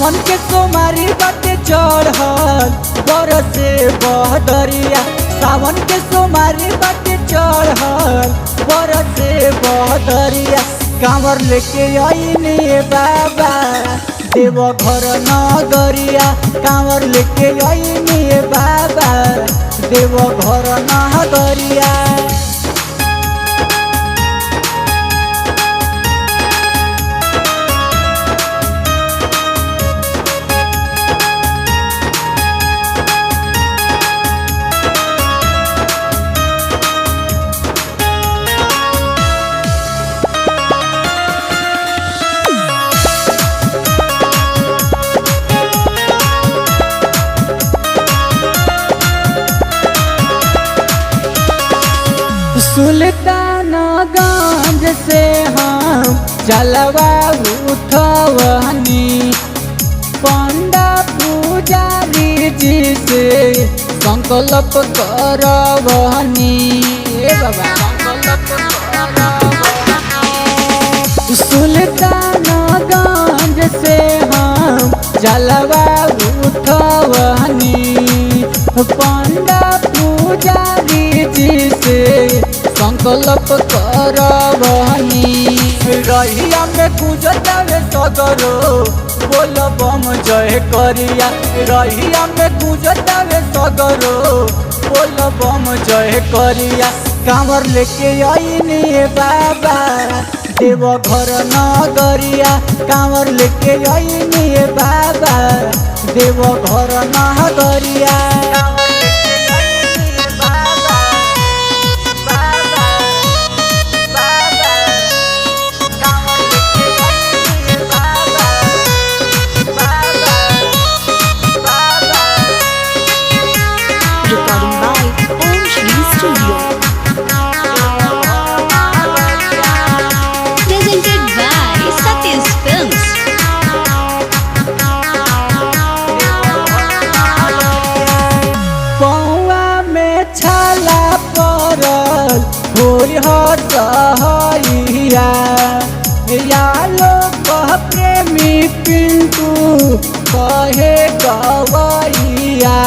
सावन के सोमारी बाटे चढ़ल बरसे बहदरिया। सावन के सोमारी बाटे चढ़ल बरसे बहदरिया। कांवर लेके आईने बाबा देवघर नगरिया। कांवर लेके आईने बाबा देवघर नगरिया। सुल्तानगंज से हम जलवा उठवनी। पंडा पुजारी जी से संकल्प करवनी। बाबा सुल्तानगंज से हम जलवा उठवनी। पंडा पुजारी जी से संकल्प करवनी। रहिया में गुजरतावे सगरो बोल बम जय करिया। रहिया में गुजरतावे सगरो बोल बम जय करिया। कांवर लेके आईने बाबा देवघर नगरिया। कांवर लेके आईने बाबा देवघर नगरिया। यालो कह प्रेमी पिंटू कहे गवैया।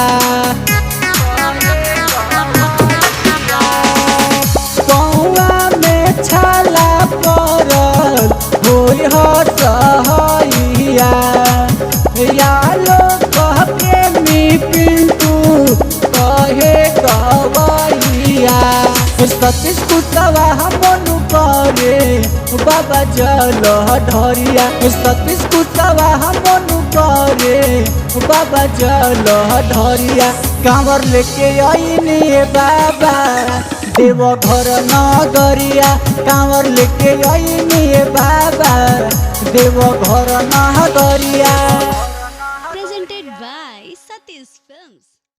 पौआ में छाला पड़ल होई सहैया। यालो कह प्रेमी पिंटू कहे गवैया। सतीश कुशवा मनु करे बाबा जल ढरिया। सतीश कुशवा मनु करे बाबा जल ढरिया। कांवर लेके आईने बाबा देवघर नगरिया। कांवर लेके आईने बाबा देवघर नगरिया।